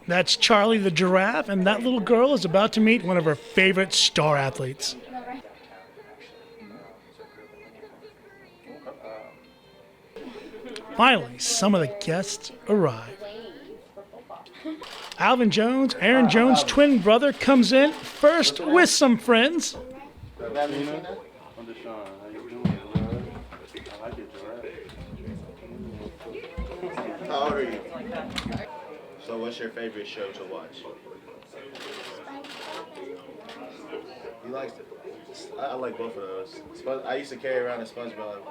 That's Charlie the giraffe, and that little girl is about to meet one of her favorite star athletes. Finally, some of the guests arrive. Alvin Jones, Aaron Jones' twin brother, comes in first with some friends. How old are you? So what's your favorite show to watch? You like it? I like both of those. I used to carry around a SpongeBob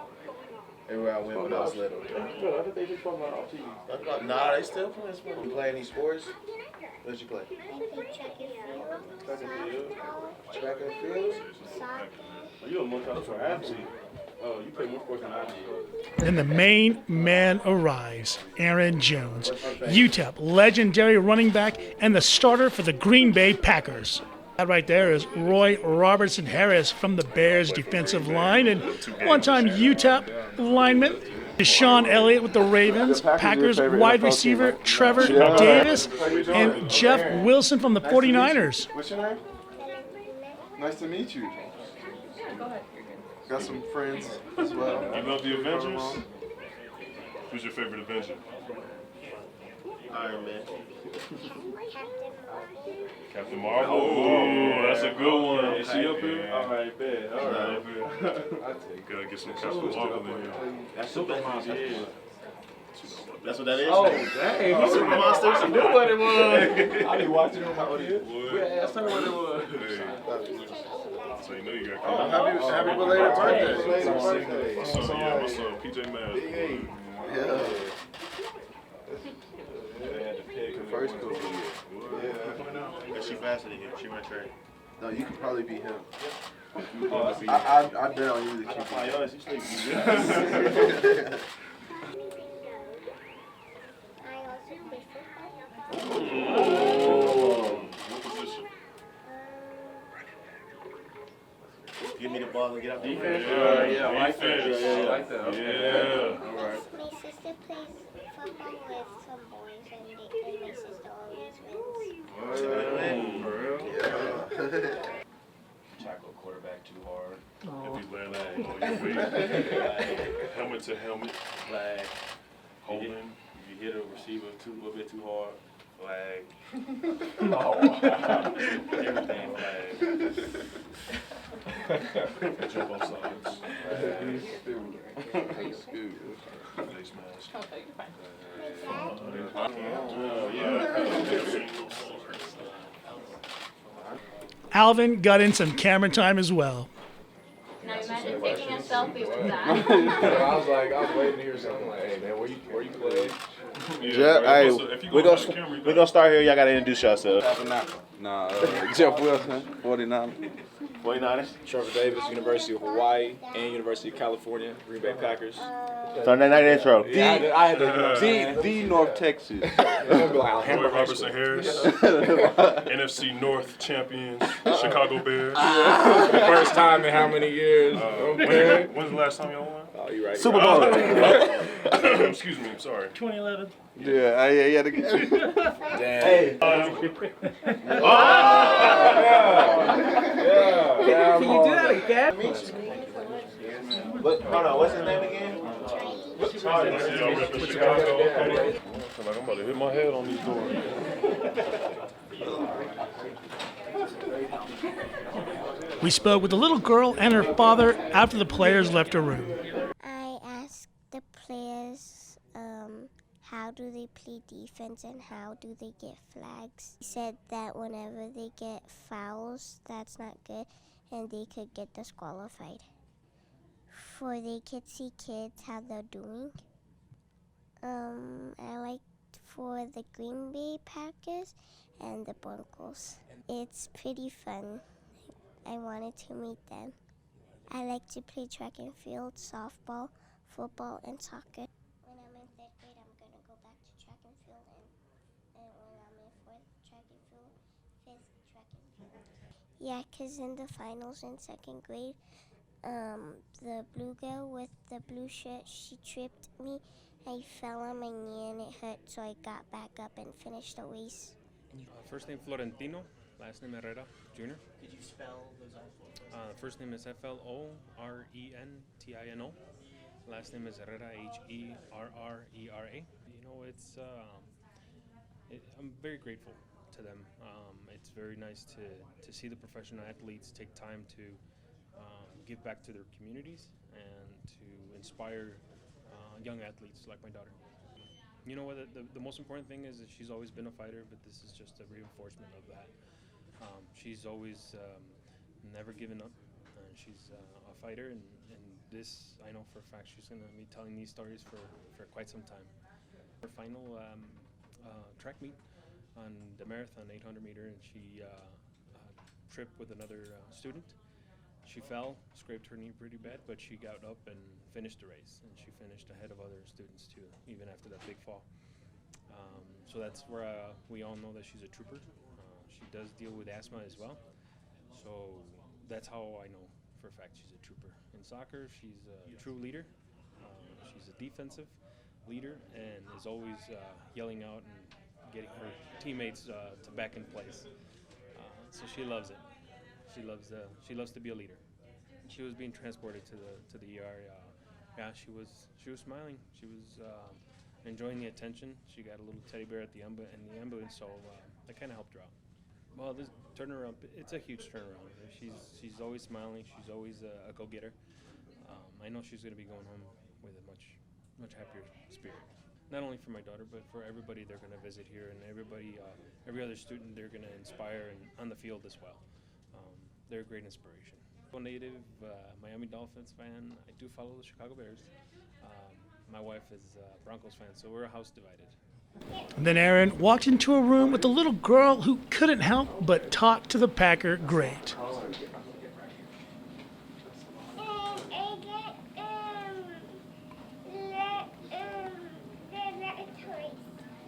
everywhere I went when I was little. I thought they just talking about off TV. Nah, they still play sports. You play any sports? What did you play? I play track and field. Track and field? Track and field? Soccer. Oh, you're a multi-sport athlete. Oh, you play more sports than I do. And the main man arrives, Aaron Jones, UTEP legendary running back and the starter for the Green Bay Packers. That right there is Robertson-Harris from the Bears defensive line and one-time UTEP lineman. Deshaun Elliott with the Ravens, Packers wide receiver Trevor Davis, and Jeff Wilson from the 49ers. What's your name? Nice to meet you. Got some friends as well. You love the Avengers? Who's your favorite Avenger? Iron Man. Captain Marvel? Oh, that's a good one. Is she up here? All right, bet. All right, bet. Gotta get some Captain Marvel in here. That's Superman. That's what that is? Oh, dang. Super Monsters? I knew what it was. I be watching on my kids. Yeah, that's what it was. So you know you got Happy belated birthday. my son, PJ Masks. Yeah. First cool. Yeah. Is she faster than him? She run track. No, you could probably beat him. I bet on you that you My can. honest, you sleep. I also play football. What position? Give me the ball and get out. Defense? Yeah, I like that. I like that. Yeah. All right. My sister plays football with some boys, and my sister always wins. For real? Yeah. Tackle quarterback too hard. If you land on your weight, helmet to helmet, Flag. holding. If you hit a receiver a little bit too hard, flag. Everything flag. Jump off sides. Face mask. Alvin got in some camera time as well. Now imagine taking a selfie with that. I was waiting to hear something like, hey man, where you play? Jeff, hey, we're gonna start here. Y'all gotta introduce yourselves. Jeff Wilson, 49. 49ers. Trevor Davis, University of Hawaii and University of California, Green Bay Packers. Sunday night intro. I had the North Texas. Robertson-Harris, NFC North champions, Chicago Bears. First time in how many years? When's the last time y'all won? Oh, you right. Super Bowl. Excuse me, I'm sorry. 2011. Yeah, yeah. Hey. Can you do that again? Hold on, what's his name again? Y'all repping Chicago? Okay. I feel like I'm about to hit my head on these doors. We spoke with the little girl and her father after the players left her room. I asked the players how do they play defense and how do they get flags. He said that whenever they get fouls, that's not good, and they could get disqualified. For they could see kids how they're doing. I like for the Green Bay Packers and the Broncos. It's pretty fun. I wanted to meet them. I like to play track and field, softball, football, and soccer. When I'm in 3rd grade, I'm going to go back to track and field, and when I'm in 4th, track and field, 5th, track and field. Yeah, because in the finals in 2nd grade, the blue girl with the blue shirt, she tripped me, I fell on my knee and it hurt, so I got back up and finished the race. First name Florentino, last name Herrera Jr. Could you spell those out? First name is Florentino. Last name is Herrera, Herrera. You know, I'm very grateful to them. It's very nice to see the professional athletes take time to give back to their communities and to inspire young athletes like my daughter. You know what, the most important thing is that she's always been a fighter, but this is just a reinforcement of that. She's always never given up. She's a fighter, and this, I know for a fact, she's going to be telling these stories for quite some time. Her final track meet on the marathon 800 meter, and she tripped with another student. She fell, scraped her knee pretty bad, but she got up and finished the race, and she finished ahead of other students too, even after that big fall. So that's where we all know that she's a trooper. She does deal with asthma as well, so that's how I know for a fact she's a trooper. In soccer, she's a true leader. She's a defensive leader and is always yelling out and getting her teammates to back in place. So she loves it. She loves to be a leader. She was being transported to the ER. Yeah, she was smiling. She was enjoying the attention. She got a little teddy bear at the ambulance, so that kind of helped her out. Well, this turnaround, it's a huge turnaround. She's always smiling. She's always a go-getter. I know she's going to be going home with a much happier spirit. Not only for my daughter, but for everybody they're going to visit here, and every other student they're going to inspire, and on the field as well. They're a great inspiration. I'm a native Miami Dolphins fan. I do follow the Chicago Bears. My wife is a Broncos fan, so we're a house divided. And then Aaron walked into a room with a little girl who couldn't help but talk to the Packer great.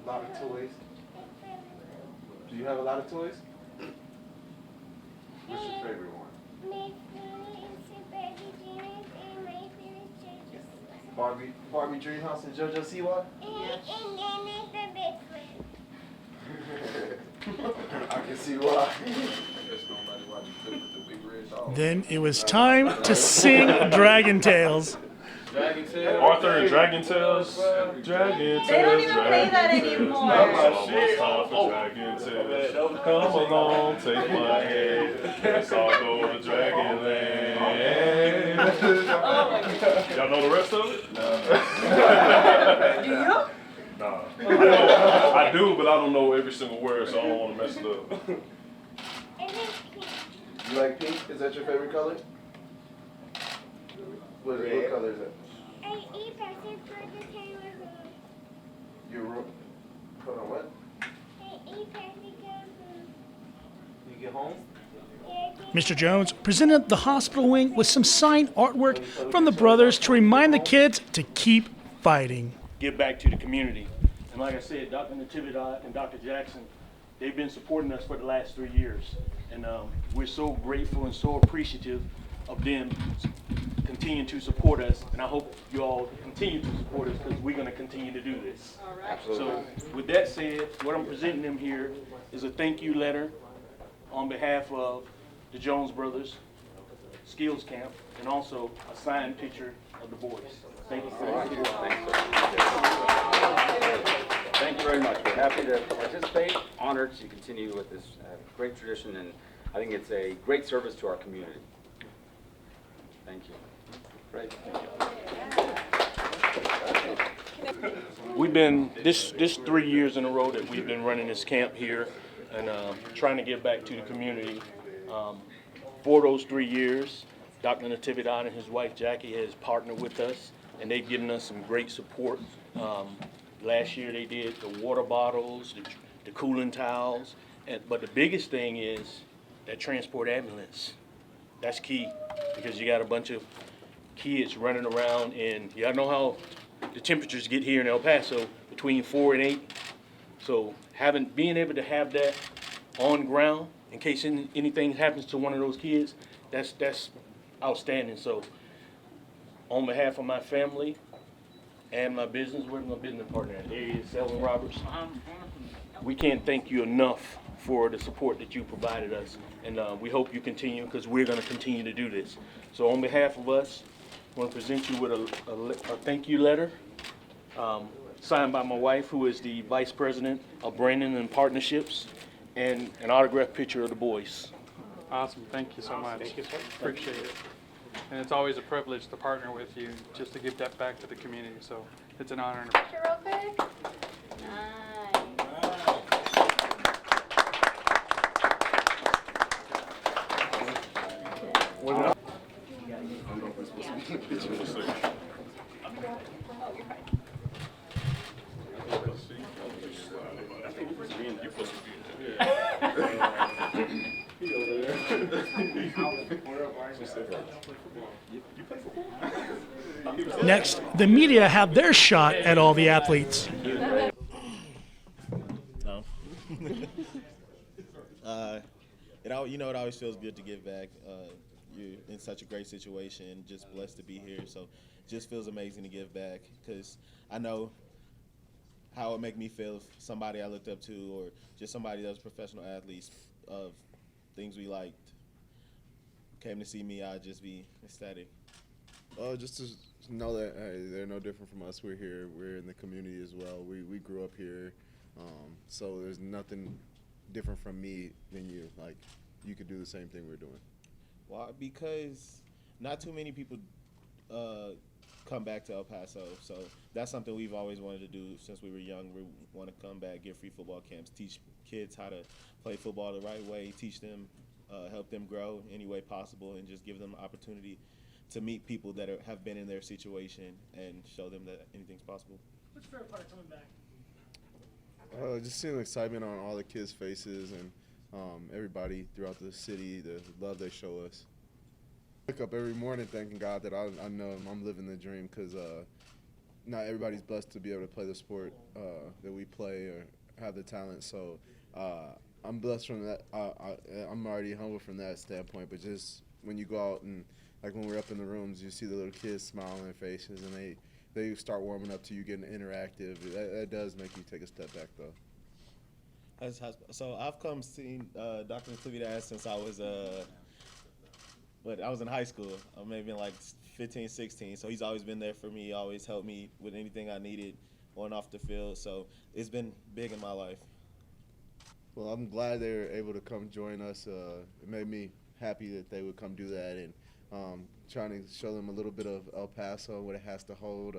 A lot of toys. Do you have a lot of toys? What's your favorite one? Barbie Dreamhouse and JoJo Siwa? I can see why. Then it was time to sing Dragon Tales. Arthur and Dragon Tales. Dragon Tales. They don't even play that anymore. It's time for Dragon Tales. Come along, take my hand. Let's all go to Dragon Land. Y'all know the rest of it? No. Do you? Nah. I do, but I don't know every single word, so I don't want to mess it up. You like pink? Is that your favorite color? What color is it? Your room? Hold on, what? You get home? Mr. Jones presented the hospital wing with some signed artwork from the brothers to remind the kids to keep fighting. Give back to the community. And like I said, Dr. Natividad and Dr. Jackson, they've been supporting us for the last 3 years. And we're so grateful and so appreciative of them continuing to support us. And I hope you all continue to support us because we're going to continue to do this. All right. So with that said, what I'm presenting them here is a thank you letter on behalf of the Jones Brothers Skills Camp, and also a signed picture of the boys. Thank you for that. Thank you very much. We're happy to participate, honored to continue with this great tradition, and I think it's a great service to our community. Thank you. Great. We've been, this 3 years in a row that we've been running this camp here and trying to give back to the community. For those 3 years, Dr. Natividad and his wife Jackie has partnered with us, and they've given us some great support. Last year they did the water bottles, the cooling towels, but the biggest thing is that transport ambulance. That's key, because you got a bunch of kids running around, and y'all know how the temperatures get here in El Paso, between 4 and 8. So being able to have that on ground in case anything happens to one of those kids, that's outstanding. So on behalf of my family and my business. Where's my business partner? There he is, Alvin Roberts. We can't thank you enough for the support that you provided us, and we hope you continue, because we're going to continue to do this. So on behalf of us, I want to present you with a thank you letter signed by my wife, who is the Vice President of Branding and Partnerships, and an autographed picture of the boys. Awesome. Thank you so much. Thank you, sir. Appreciate it. And it's always a privilege to partner with you, just to give that back to the community. So it's an honor. Picture real quick. Nice. Next, the media have their shot at all the athletes. No. It always feels good to give back. You're in such a great situation, just blessed to be here. So it just feels amazing to give back, because I know how it make me feel if somebody I looked up to, or just somebody that was professional athletes of things we liked, came to see me. I'd just be ecstatic. Just to know that, hey, they're no different from us. We're here. We're in the community as well. We grew up here, so there's nothing different from me than you. Like, you could do the same thing we're doing. Well, because not too many people come back to El Paso, so that's something we've always wanted to do since we were young. We want to come back, give free football camps, teach kids how to play football the right way, teach them, help them grow any way possible, and just give them the opportunity to meet people that have been in their situation and show them that anything's possible. What's your favorite part of coming back? Just seeing the excitement on all the kids' faces and everybody throughout the city, the love they show us. I wake up every morning thanking God that I know I'm living the dream, because not everybody's blessed to be able to play the sport that we play or have the talent. So I'm blessed from that. I'm already humble from that standpoint, but just when you go out and, like, when we're up in the rooms, you see the little kids smile on their faces, and they start warming up to you, getting interactive. That does make you take a step back, though. So I've come seen Dr. Natividad since I was I was in high school. Maybe like 15, 16. So he's always been there for me. Always helped me with anything I needed on and off the field. So it's been big in my life. Well, I'm glad they were able to come join us. It made me happy that they would come do that, and trying to show them a little bit of El Paso, what it has to hold.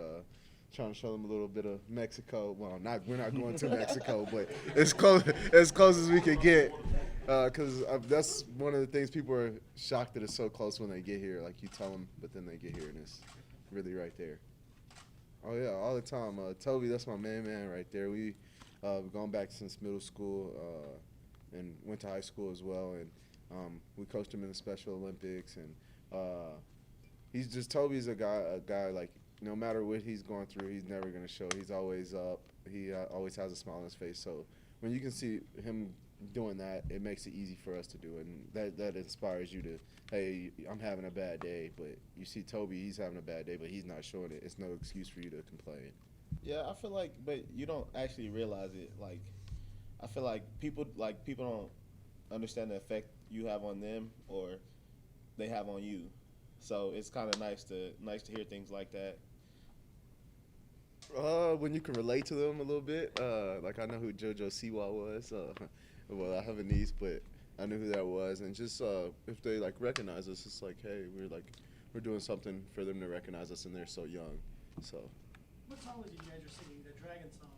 Trying to show them a little bit of Mexico. Well, we're not going to Mexico, but as close as we could get. Because that's one of the things people are shocked that it's so close when they get here. Like, you tell them, but then they get here and it's really right there. Oh yeah, all the time. Toby, that's my man right there. We've gone back since middle school and went to high school as well. And we coached him in the Special Olympics. And Toby's a guy like, no matter what he's going through, he's never going to show. He's always up. He always has a smile on his face. So when you can see him doing that, it makes it easy for us to do it. And that inspires you to, hey, I'm having a bad day. But you see Toby, he's having a bad day, but he's not showing it. It's no excuse for you to complain. Yeah, I feel like, but you don't actually realize it. Like, I feel like people don't understand the effect you have on them or they have on you. So it's kind of nice to hear things like that. When you can relate to them a little bit, like I know who JoJo Siwa was. Well, I have a niece, but I knew who that was, and just if they like recognize us, it's like, hey, we're doing something for them to recognize us, and they're so young. So. What song was it you guys are singing? The Dragon song.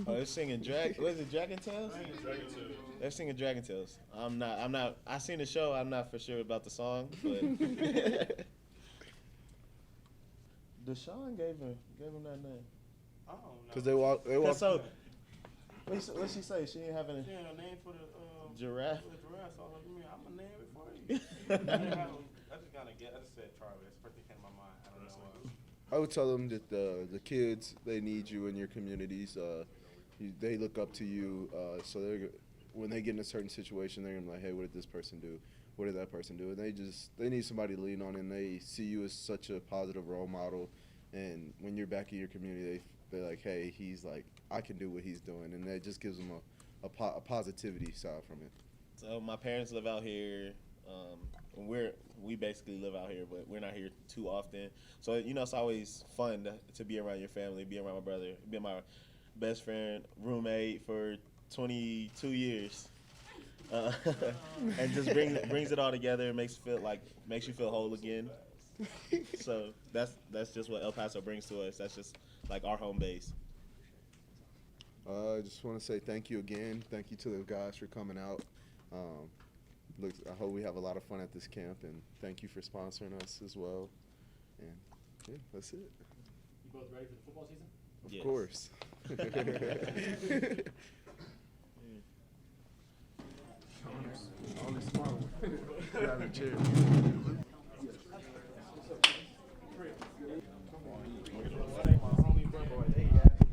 Oh, they're singing what is it, Dragon Tales? Dragon Tales. They're singing Dragon Tales. I'm not. I seen the show. I'm not for sure about the song, but. Deshaun gave him that name. Oh, no. Because they walk. So, what she say? She ain't having a name for the giraffe. For the giraffe. So I was like, man, I'm gonna name it for you. I just said Charlie. That's the first thing came to my mind. I don't know. I would tell them that the kids, they need you in your communities. They look up to you. So when they get in a certain situation, they're gonna be like, hey, what did this person do? What did that person do? And they need somebody to lean on, and they see you as such a positive role model. And when you're back in your community, they're like, hey, he's like, I can do what he's doing, and that just gives them a positivity side from it. So my parents live out here. We basically live out here, but we're not here too often. So it's always fun to be around your family, be around my brother, be my best friend, roommate for 22 years, and just brings it all together and makes you feel whole again. So that's just what El Paso brings to us. That's just like our home base. I just want to say thank you again. Thank you to the guys for coming out. I hope we have a lot of fun at this camp, and thank you for sponsoring us as well. And yeah, that's it. You both ready for the football season? Of course. On the smart one. Grab a chair.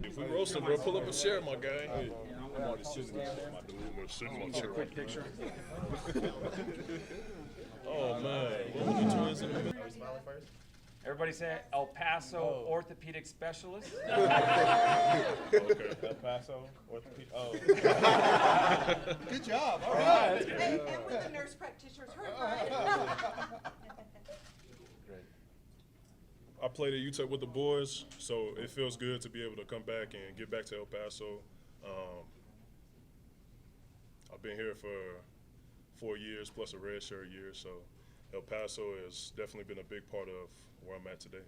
If we roasting, bro, pull up a chair, my guy. I'm already sitting in my dude. I'm sitting in my chair. Quick picture. Oh, man. What were the twins in the middle? Everybody say El Paso orthopedic specialist. Okay, El Paso orthopedic. Oh. Good job. All right. And with the nurse practitioners, right? I played at UTEP with the boys, so it feels good to be able to come back and get back to El Paso. I've been here for 4 years plus a redshirt year, so El Paso has definitely been a big part of where I'm at today.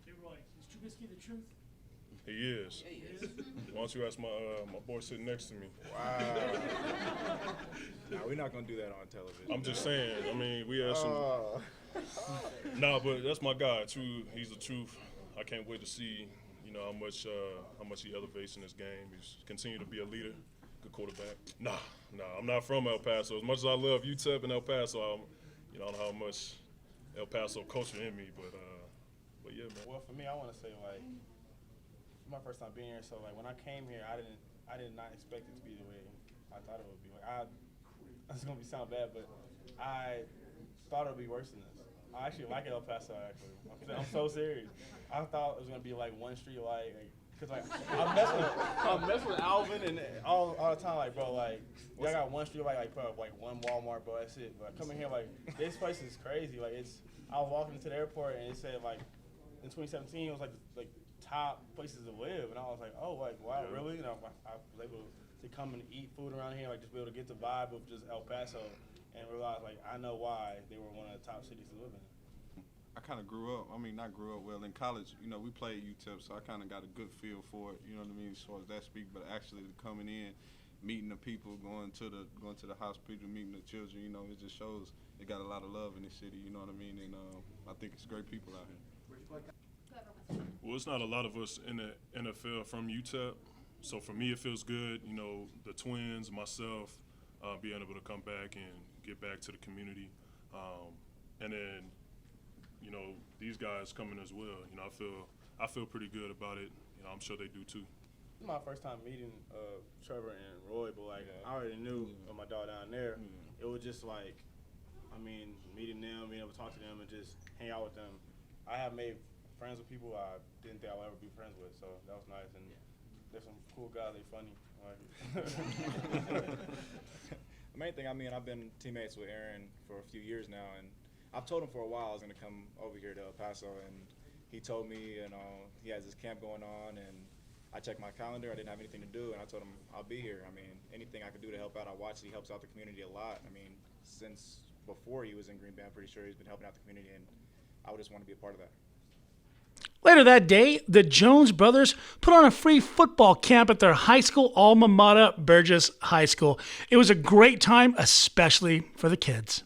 Hey, Roy, is Trubisky the truth? He is. Yeah, he is. Why don't you ask my boy sitting next to me? Wow. No, we're not going to do that on television. I'm just saying. I mean, we had some. Nah, but that's my guy. True, he's the truth. I can't wait to see, how much he elevates in this game. He's continue to be a leader, good quarterback. Nah, I'm not from El Paso. As much as I love UTEP and El Paso, I don't know how much El Paso culture in me, but yeah, man. Well, for me, I want to say my first time being here. So when I came here, I did not expect it to be the way I thought it would be. It's gonna sound bad, but I thought it would be worse than this. I actually like El Paso. Actually, I'm so serious. I thought it was gonna be like one street cause I'm messing with Alvin and all the time. Bro, y'all got one street bro, one Walmart, bro. That's it. But coming here, this place is crazy. I was walking into the airport and it said in 2017 it was like top places to live, and I was like, oh, wow, really? I was able to come and eat food around here, just be able to get the vibe of just El Paso, and realize I know why they were one of the top cities to live in. I kind of well in college, we played UTEP, so I kind of got a good feel for it, as far as that speak, but actually coming in, meeting the people, going to the hospital, meeting the children, it just shows they got a lot of love in this city, and I think it's great people out here. Well, it's not a lot of us in the NFL from UTEP, so for me it feels good, the twins, myself, being able to come back and get back to the community, and then these guys coming as well. I feel pretty good about it. I'm sure they do too. This is my first time meeting Trevor and Roy, but I already knew my dog down there. It was just meeting them, being able to talk to them and just hang out with them. I have made friends with people I didn't think I would ever be friends with, so that was nice. And there's some cool guys. They funny. The main thing, I've been teammates with Aaron for a few years now, and I've told him for a while I was going to come over here to El Paso, and he told me, he has this camp going on, and I checked my calendar. I didn't have anything to do, and I told him I'll be here. Anything I could do to help out, I watched. He helps out the community a lot. Since before he was in Green Bay, I'm pretty sure he's been helping out the community, and I would just want to be a part of that. Later that day, the Jones brothers put on a free football camp at their high school alma mater, Burgess High School. It was a great time, especially for the kids.